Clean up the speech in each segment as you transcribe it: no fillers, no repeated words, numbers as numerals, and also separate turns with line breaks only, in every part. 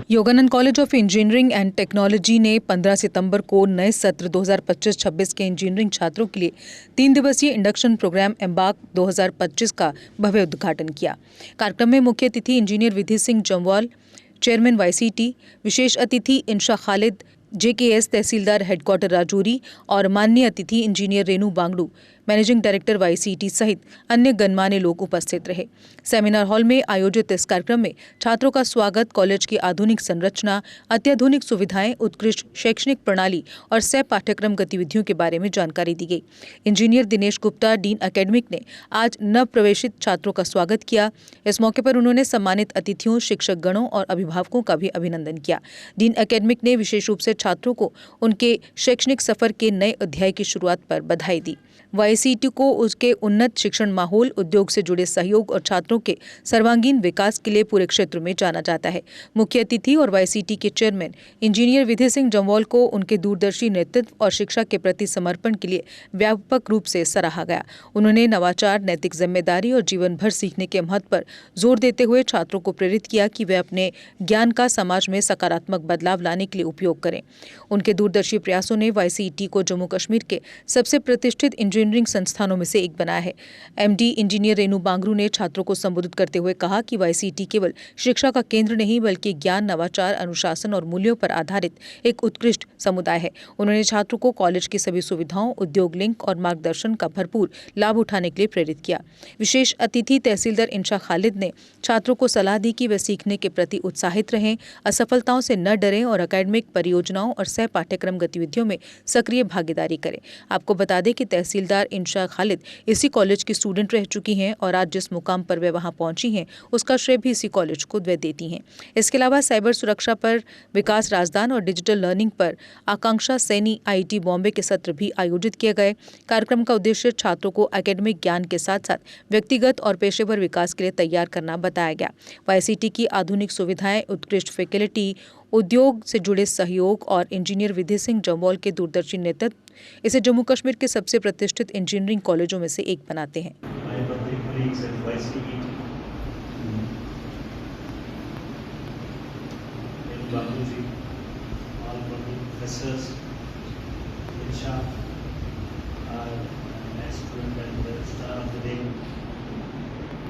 Yogananda college of engineering and technology ने 15 सितंबर को नए सत्र 2025-26 के इंजीनियरिंग छात्रों के लिए 3 दिवसीय इंडक्शन प्रोग्राम एम्बार्क 2025 का भव्य उद्घाटन किया। कार्यक्रम में मुख्य अतिथि engineer Vidhi Singh Jamwal, chairman YCT, विशेष अतिथि इंशा खालिद, जेकेएस तहसीलदार हेडक्वार्टर राजौरी और माननीय अतिथि engineer Renu Bangroo, managing director YCT सहित अन्य गणमान्य लोग उपस्थित रहे। सेमिनार हॉल में आयोजित इस कार्यक्रम में छात्रों का स्वागत, कॉलेज की आधुनिक संरचना, अत्याधुनिक सुविधाएं, उत्कृष्ट शैक्षणिक प्रणाली और सह पाठ्यक्रम गतिविधियों के बारे में जानकारी दी गई। Engineer Dinesh Gupta, dean academic ने आज नव प्रवेशित छात्रों का स्वागत किया। इस मौके पर उन्होंने सम्मानित अतिथियों, शिक्षक गणों और अभिभावकों का भी अभिनंदन किया। डीन एकेडमिक ने विशेष रूप से छात्रों को उनके शैक्षणिक सफर के नए अध्याय की शुरुआत पर बधाई दी। वाईसीटी को उसके उन्नत शिक्षण माहौल, उद्योग से जुड़े सहयोग और छात्रों के सर्वांगीण विकास के लिए पूरे क्षेत्र में जाना जाता है। मुख्य अतिथि और वाईसीटी के चेयरमैन इंजीनियर विधि सिंह जम्वाल को उनके दूरदर्शी नेतृत्व और शिक्षा के प्रति समर्पण के लिए व्यापक रूप से सराहा गया। उन्होंने नवाचार, नैतिक जिम्मेदारी और जीवन भर सीखने के महत्व पर जोर देते हुए छात्रों को प्रेरित किया कि वे अपने ज्ञान का समाज में सकारात्मक बदलाव लाने के लिए उपयोग करें। उनके दूरदर्शी प्रयासों ने वाईसीटी को जम्मू कश्मीर के सबसे प्रतिष्ठित इंजीनियरिंग संस्थानों में से एक बनाया है। एमडी इंजीनियर रेनू बांगड़ू ने छात्रों को संबोधित करते हुए कहा कि वाईसीटी केवल शिक्षा का केंद्र नहीं बल्कि ज्ञान, नवाचार, अनुशासन और मूल्यों पर आधारित एक उत्कृष्ट समुदाय है। उन्होंने छात्रों को कॉलेज की सभी सुविधाओं, उद्योग लिंक और मार्गदर्शन का भरपूर लाभ उठाने के लिए प्रेरित किया। विशेष अतिथि तहसीलदार इंशा खालिद ने छात्रों को सलाह दी कि वे सीखने के प्रति उत्साहित रहें, असफलताओं से न डरें और अकेडमिक परियोजनाओं और सह पाठ्यक्रम गतिविधियों में सक्रिय भागीदारी करें। आपको बता दें कि तहसीलदार इंशा खालिद इसी कॉलेज की स्टूडेंट रह चुकी हैं और आज जिस मुकाम पर वे वहां पहुंची हैं उसका श्रेय भी इसी कॉलेज को वे देती हैं। इसके अलावा साइबर सुरक्षा पर, विकास राजदान और डिजिटल लर्निंग पर आकांक्षा सैनी आईआईटी बॉम्बे के सत्र भी आयोजित किए गए। कार्यक्रम का उद्देश्य छात्रों को एकेडमिक ज्ञान के साथ साथ व्यक्तिगत और पेशेवर विकास के लिए तैयार करना बताया गया। वाईसीटी की आधुनिक सुविधाएं, उत्कृष्ट फैकल्टी, उद्योग से जुड़े सहयोग और इंजीनियर विधि सिंह जम्वाल के दूरदर्शी नेतृत्व इसे जम्मू कश्मीर के सबसे प्रतिष्ठित इंजीनियरिंग कॉलेजों में से एक बनाते हैं।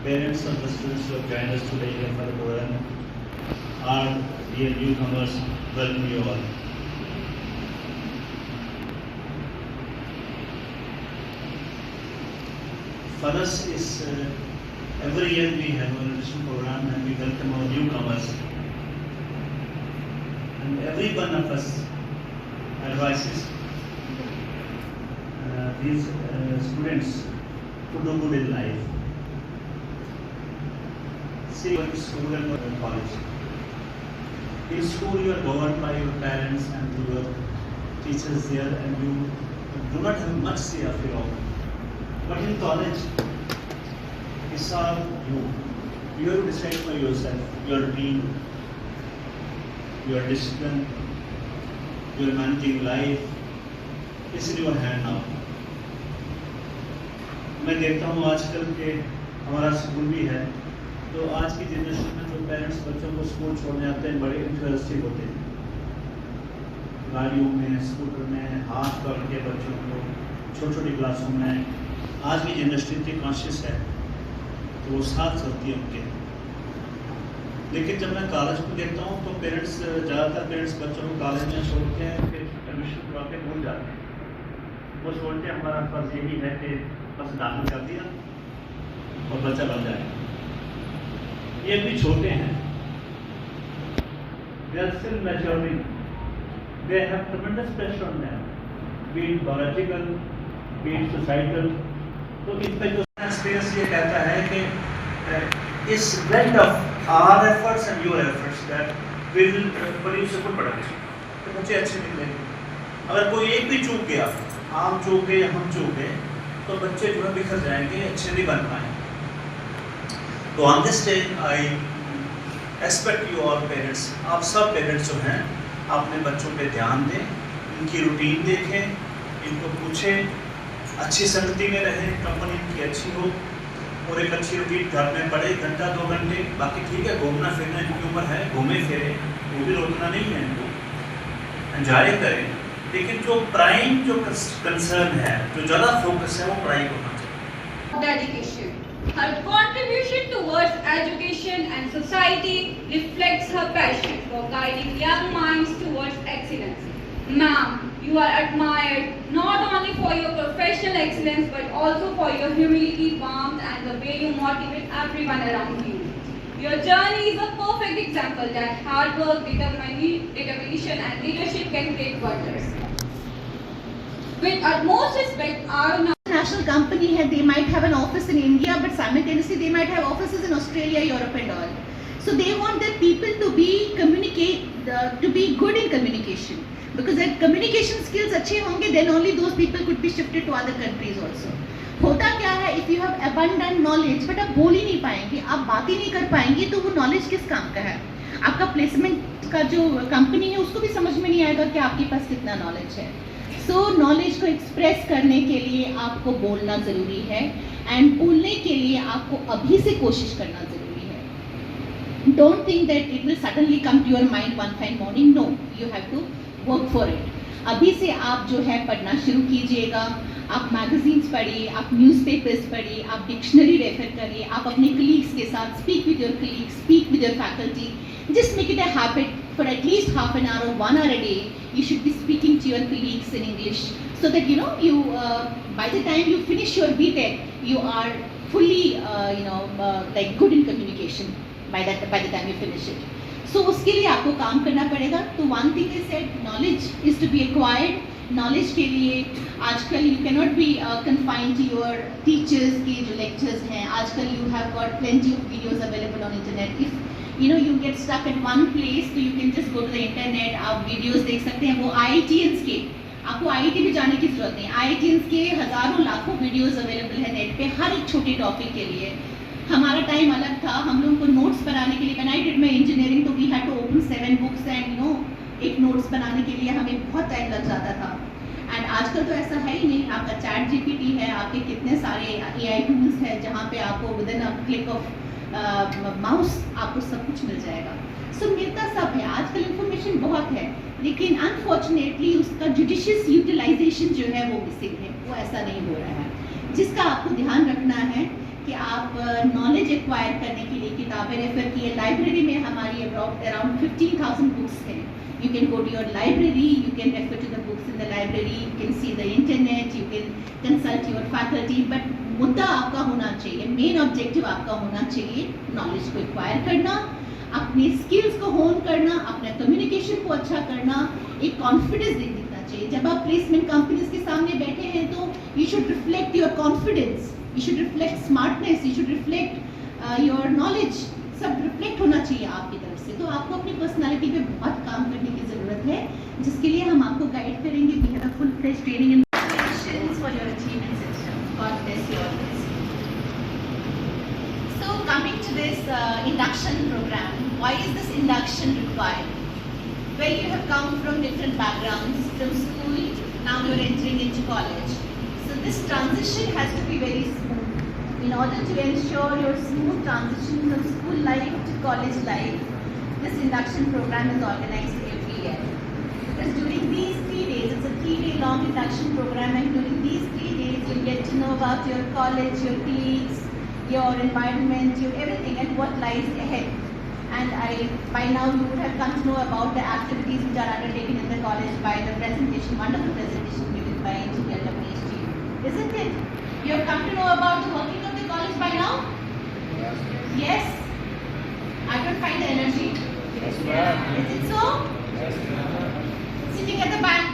Parents of the students who have joined us today here for the program are dear newcomers, welcome you all. For us is every year we have an education program and we welcome our newcomers. And every one of us advises these students to do good in life. See, going to school and going to college. In school, you are governed by your parents and your teachers there, and you do not have much say of your own. But in college, it's all you. You have to decide for yourself, your routine, your discipline, your managing life. It's in your hand now. मैं देखता हूँ आजकल के हमारा school भी है, तो आज की जनरेशन में जो पेरेंट्स बच्चों को स्कूल छोड़ने आते हैं बड़े इंटरेस्टेड होते हैं, गाड़ियों में स्कूटर में हाथ पकड़ के बच्चों को छोटी छोटी क्लासों में। आज की जनरेशन इतनी कॉन्शियस है तो वो साथ चलती है उनके। लेकिन जब मैं कॉलेज में देखता हूँ तो पेरेंट्स, ज़्यादातर पेरेंट्स बच्चों को कॉलेज में छोड़ते हैं, फिर एडमिशन करवा के भूल जाते हैं। वो सोचते हैं हमारा फर्ज यही है कि बस दाखिल कर दिया और बच्चा बन जाएगा। ये भी छोटे हैं, they are still maturing, they have tremendous pressure on them, be it biological, be it societal. तो इस पे जो एक्सपीरियंस ये कहता है कि इस blend of our efforts and your efforts that will produce a good production, तो बच्चे अच्छे निकलेंगे। अगर कोई एक भी चूक गया, आप चूक गए या हम चूक गए, तो बच्चे जो है बिखर जाएंगे, अच्छे नहीं बन पाएंगे। तो on this day I expect you all parents, आप सब पेरेंट्स जो हैं अपने बच्चों पे ध्यान दें, इनकी रूटीन देखें, इनको पूछें, अच्छी संगति में रहें, कंपनी इनकी अच्छी हो, और एक अच्छी रूटीन घर में पड़े 1 घंटा 2 घंटे, बाकी ठीक है घूमना फिरना इनके ऊपर है, घूमे फिरे, वो भी रोकना नहीं है इनको, एंजॉय करें। लेकिन जो प्राइम जो कंसर्न है, जो ज़्यादा फोकस है वो पढ़ाई को होना चाहिए।
Dedication. Her contribution towards education and society reflects her passion for guiding young minds towards excellence. Ma'am, you are admired not only for your professional excellence but also for your humility, warmth and the way you motivate everyone around you. Your journey is a perfect example that hard work, determination and leadership can create wonders. With utmost respect, I
National company है, they might have an office in India, but simultaneously they might have offices in Australia, Europe and all. So they want their people to be good in communication, because if communication skills अच्छे होंगे, then only those people could be shifted to other countries also. होता क्या है, if you have abundant knowledge, but आप बोल ही नहीं पाएंगे, आप बात ही नहीं कर पाएंगे, तो वो knowledge किस काम का है? आपका placement का जो company है, उसको भी समझ में नहीं आएगा कि आपके पास कितना knowledge है। सो नॉलेज को एक्सप्रेस करने के लिए आपको बोलना ज़रूरी है, एंड बोलने के लिए आपको अभी से कोशिश करना ज़रूरी है। Don't think that it will suddenly come to your mind one fine morning, no, you have to work for it. अभी से आप जो है पढ़ना शुरू कीजिएगा, आप मैगजीन्स पढ़िए, आप न्यूज़पेपर्स पढ़िए, आप डिक्शनरी रेफर करिए, आप अपने कलीग्स के साथ speak with your colleagues, speak with your faculty, just make it a habit for at least half an hour or 1 hour a day. You should be speaking to your colleagues in English, so that you by the time you finish your BTech, you are fully like good in communication by the time you finish it. So उसके लिए आपको काम करना पड़ेगा। तो one thing is that knowledge is to be acquired. Knowledge के लिए आजकल you cannot be confined to your teachers के जो lectures हैं। आजकल you have got plenty of videos available on internet. If you get stuck at one place, so you can just go to the internet, आप videos देख सकते हैं। वो IITians के, आपको IIT भी जाने की जरूरत नहीं, IITians के हज़ारों लाखों वीडियोस अवेलेबल है नेट पे हर एक छोटे टॉपिक के लिए। हमारा टाइम अलग था, हम लोगों को नोट्स बनाने के लिए, when I did my engineering, तो we had to open 7 books and एक नोट्स बनाने के लिए हमें बहुत टाइम लग जाता था। एंड आजकल तो ऐसा है ही नहीं, आपका चैट GPT है, आपके कितने सारे AI टूल्स हैं जहाँ पे आपको with in a click of mouse आपको सब कुछ मिल जाएगा। सो मिलता सब है, आजकल इंफॉर्मेशन बहुत है, लेकिन अनफॉर्चुनेटली उसका जुडिशियस यूटिलाइजेशन जो है वो मिसिंग है, वो ऐसा नहीं हो रहा है। जिसका आपको ध्यान रखना है कि आप नॉलेज एक्वायर करने के लिए किताबें रेफर किए। लाइब्रेरी में हमारी अराउंड 15,000 बुक्स हैं। You can go to your library, you can refer to the books in the library, you can see the internet, you can consult your faculty, but मुद्दा आपका होना चाहिए, मेन ऑब्जेक्टिव आपका होना चाहिए नॉलेज को acquire करना, अपने स्किल्स को होन करना, अपने कम्युनिकेशन को अच्छा करना, एक कॉन्फिडेंस दिखना चाहिए। जब आप प्लेसमेंट कंपनीज के सामने बैठे हैं तो you should reflect your confidence, you should reflect smartness, you should reflect your knowledge, सब रिफ्लेक्ट होना चाहिए आपकी तरफ से। तो आपको अपनी पर्सनालिटी पे बहुत काम करने की ज़रूरत है, जिसके लिए हम आपको गाइड करेंगे। We have a full fledge training and for your achievement system. God bless you always. So coming to this induction program, why is this induction required? Well, you have come from different backgrounds, from school, now you are entering into college. So this transition has to be very smooth. In order to ensure your smooth transition from school life to college life, this induction program is organized every year. Because during these 3 days, it's a 3-day long induction program, and during these 3 days, you'll get to know about your college, your colleagues, your environment, your everything, and what lies ahead. And by now you would have come to know about the activities which are undertaken in the college by the presentation, wonderful presentation given by GLWHG. Isn't it? You have come to know about the working of the college by now? Yes? I don't find the energy. Yes, ma'am. Is it so? Yes, ma'am. Sitting at the back.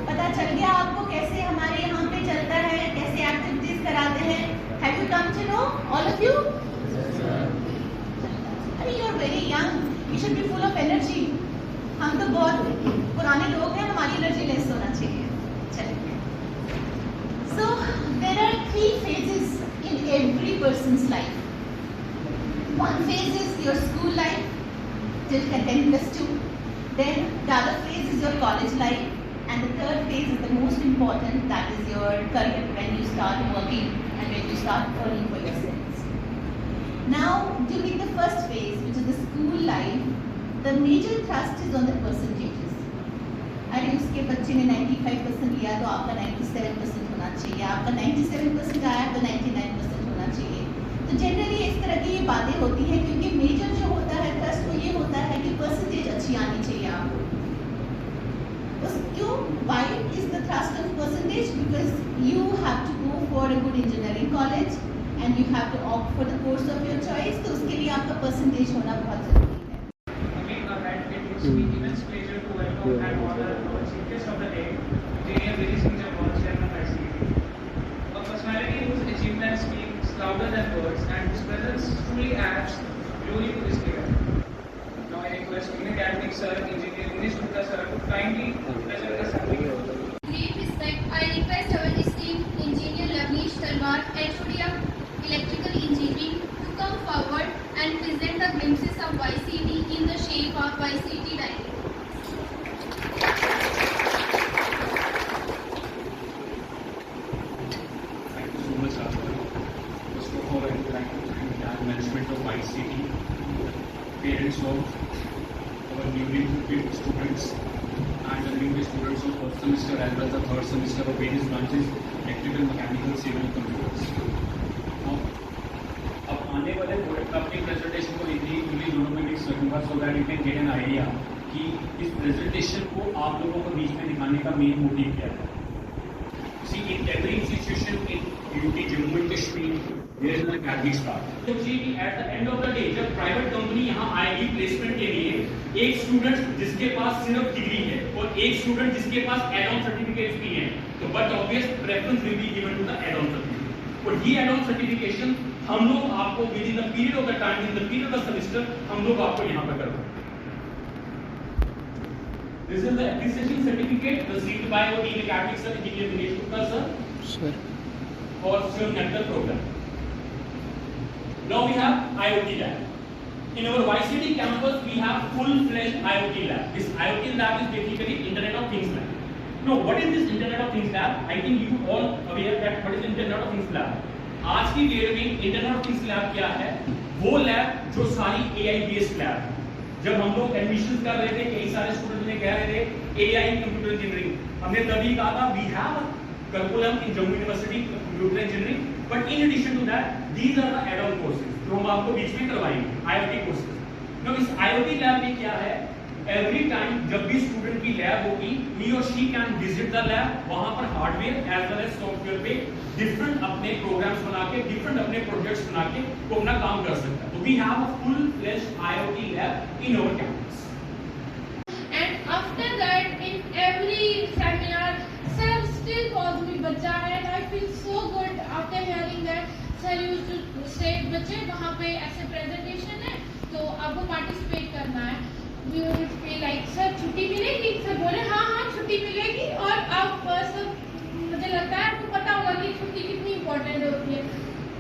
पता चल गया आपको कैसे हमारे यहाँ पे चलता है, कैसे एक्टिविटीज कराते हैं? Have you come to know, all of you? Yes, ma'am. अरे you are very young. You should be full of energy. हम तो बहुत पुराने लोग हैं, हमारी एनर्जी लेस होना चाहिए। चलिए। So there are 3 phases in every person's life. One phase is your school life till 10 plus 2. Then the other phase is your college life. And the third phase is the most important, that is your career, when you start working and when you start earning for yourselves. Now, during the first phase, which is the school life, the major thrust is on the percentages. अरे उसके बच्चे ने 95% लिया तो आपका 97% होना चाहिए, आपका 97% आया तो 99% होना चाहिए. तो जनरली इस तरह की ये बातें होती हैं, क्योंकि मेजर जो होता है ट्रस्ट वो ये होता है कि परसेंटेज अच्छी आनी चाहिए आपको. क्यों? Why is the thrust of percentage? Because you have to go for a good engineering college and you have to opt for the course of your choice. तो उसके लिए आपका percentage होना बहुत जरूरी है.
Again, it gives me immense pleasure to welcome and honor our chief guest of the day, Engineer Viri Singh Jawal, Chairman of ICT. A personality whose achievements speak louder than words and whose presence truly adds glory to this event. Now I request Dean Academic Sir, Engineer Dinesh Gupta Sir, to kindly present the assembly.
Great respect, I request our esteemed Engineer Lavneesh Talwar, HOD of Electrical Engineering, to come forward and present the glimpses of YCT in the shape of YCT diagram.
Thank you so much, Rajpal. First of all, I would like to thank the entire management of ICT, parents of our newly recruited students, and the new students of first semester as well as the third semester of various branches, electrical, mechanical, civil, and computers. Now, अब आने वाले अपनी presentation को English दोनों में mix करूँगा so that you can get an idea कि इस प्रेजेंटेशन को आप लोगों को बीच में दिखाने का मेन मोटिव क्या है. See, in every institution in UT Jammu and Kashmir, there is an academic staff. तो जी at the end of the day, जब प्राइवेट कंपनी यहाँ आएगी प्लेसमेंट के लिए, एक स्टूडेंट जिसके पास सिर्फ डिग्री है और एक स्टूडेंट जिसके पास एड ऑन सर्टिफिकेट्स भी हैं, तो but obvious preference will be given to the add on certificate. और ये एड ऑन सर्टिफिकेशन हम लोग आपको within the period of the time, in the period of the semester हम लोग आपको यहाँ पर करवाएंगे. This is the appreciation certificate received by our Dean Academic Sir, Engineer Dinesh Gupta Sir, for Sri-Lanka program. Now we have IoT lab. In our YCT campus, we have full-fledged IoT lab. This IoT lab is basically Internet of Things lab. Now, what is this Internet of Things lab? I think you all aware that what is Internet of Things lab. आज की date में Internet of Things lab क्या है? वो lab जो सारी AI based lab है. जब हम लोग एडमिशन कर रहे थे, कई सारे स्टूडेंट ने कह रहे थे एआई कंप्यूटर इंजीनियरिंग, हमने तभी कहा था we have curriculum in Jammu university computer engineering, but in addition to that these are the add on courses जो हम आपको बीच में करवाएंगे आईओटी कोर्सेज. तो इस आईओटी लैब में क्या है, एवरी टाइम जब भी स्टूडेंट की लैब होगी, ही और she can visit the lab, वहां पर hardware as well as software पे डिफरेंट अपने प्रोग्राम्स बना के, डिफरेंट अपने प्रोजेक्ट्स बना के वो अपना काम कर सकता है. तो we have a full fledged IoT lab in our campus.
And after that, in every seminar, sir still calls me बच्चा है, and I feel so good after hearing that. Sir used to say बच्चे वहाँ पे ऐसे presentation है तो आपको participate करना है. We would feel like sir छुट्टी मिलेगी, सर बोले हाँ छुट्टी मिलेगी. और आप सब मुझे लगता है आपको पता होगा कि छुट्टी कितनी इम्पोर्टेंट होती है.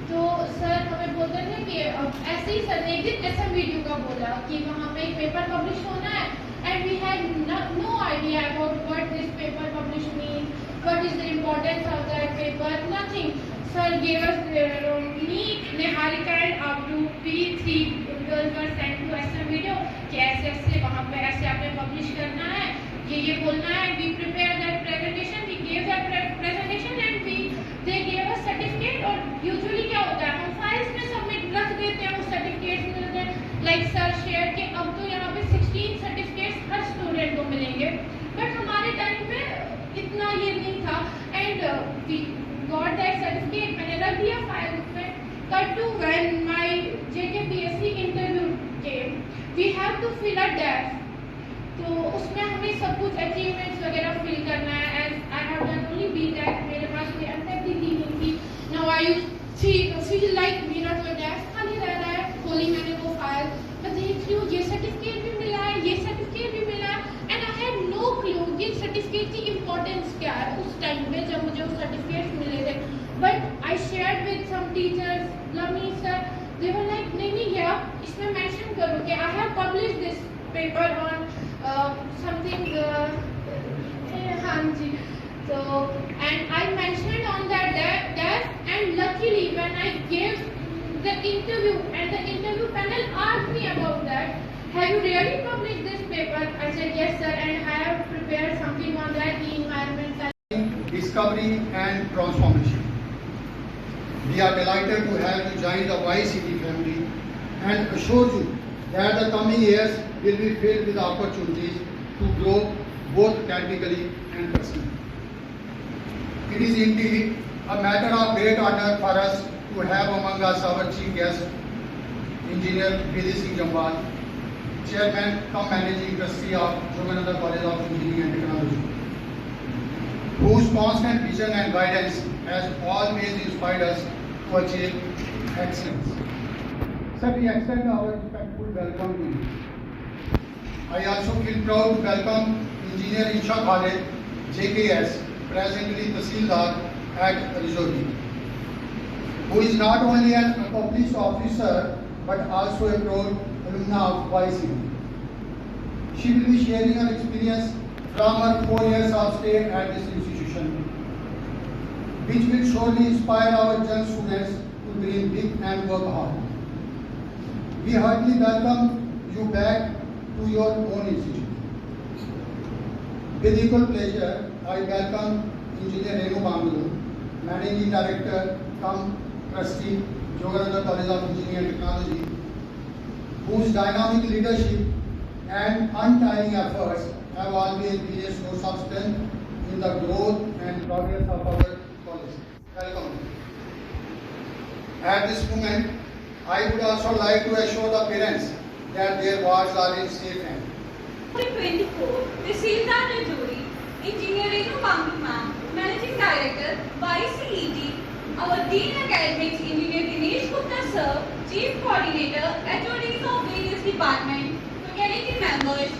तो सर हमें बोलते थे कि ऐसे ही सर ने एक दिन SMVDU का बोला कि वहाँ पे एक पेपर पब्लिश होना है, and we had no idea about what this paper publish means, what is the importance of that paper, nothing. Sir gave us me, Niharika and Abdu, we three girls were sent to SMVDU कि ऐसे वहाँ पे ऐसे आपने publish करना है, ये बोलना है. We prepared that presentation, we gave that presentation and they gave us certificate. और usually क्या होता है, हम फाइल्स में सबमिट रख देते हैं, वो सर्टिफिकेट्स मिलते हैं. लाइक सर शेयर के अब तो यहाँ पे 16 सर्टिफिकेट्स हर स्टूडेंट को मिलेंगे, बट हमारे टाइम पे इतना ये नहीं था. And we got that certificate, मैंने रख दिया फाइल में. Cut to when my JKPSC interview came, we have to fill a desk. तो उसमें हमें सब कुछ अचीवमेंट्स वगैरह फिल करना है. And I have done only BTech, मेरे पास कोई एमटेक डिग्री नहीं थी. नाउ आई फील लाइक मेरा जो डेस्क खाली रह रहा है. खोली मैंने वो फाइल, मैं देख रही हूँ ये सर्टिफिकेट भी मिला है, ये सर्टिफिकेट भी मिला है. And I had no clue ये सर्टिफिकेट की इम्पोर्टेंस क्या है उस टाइम पे जब मुझे वो सर्टिफिकेट्स मिले थे. But I shared with some teachers, Lavni sir, they were like नहीं ये आप इसमें मेंशन करो कि I have publish this paper on something Hanji. So, and I mentioned on that and luckily when I gave the interview and the interview panel asked me about that, have you really published this paper? I said yes sir, and I have prepared something on that, the environmental
discovery and transformation. We are delighted to have you join the YCT family and assure you that the coming years will be filled with opportunities to grow both academically and personally. It is indeed a matter of great honor for us to have among us our chief guest, Engineer Vidhi Singh Jamwal, Chairman cum Managing Trustee of Yogananda College of Engineering and Technology, whose constant vision and guidance has always inspired us to achieve excellence. Sir, we extend our respectful welcome to you. I also feel proud to welcome Engineer Isha Khalid, JKS, presently Tahsildar at Rajouri, who is not only an accomplished officer but also a proud alumna of YCT. She will be sharing her experience from her 4 years of stay at this institution, which will surely inspire our young students to dream big and work hard. We heartily welcome you back to your own institute. With equal pleasure, I welcome Engineer Renu Bangalore, Managing Director cum Trustee, Yogananda College of Engineering and Technology, whose dynamic leadership and untiring efforts have always been a source of strength in the growth and progress of our college. Welcome. At this moment, I would also like to assure the parents that their wards are in safe hands.
24, Tahsildar Rajouri, Engineer Renu Bangalore ma'am, Managing Director, YCET, our Dean Academics, Engineer Dinesh Gupta sir, Chief Coordinator, HODs of various departments, faculty members,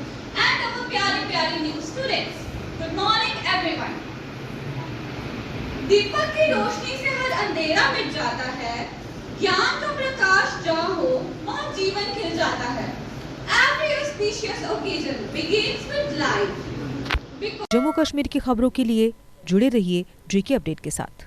and our प्यारे new students. Good morning everyone. दीपक की रोशनी से हर अंधेरा मिट जाता है, ज्ञान का प्रकाश जहाँ हो वहाँ जीवन खिल जाता है. Every auspicious occasion begins with life.
Jammu Kashmir की खबरों के लिए जुड़े रहिए JK अपडेट के साथ।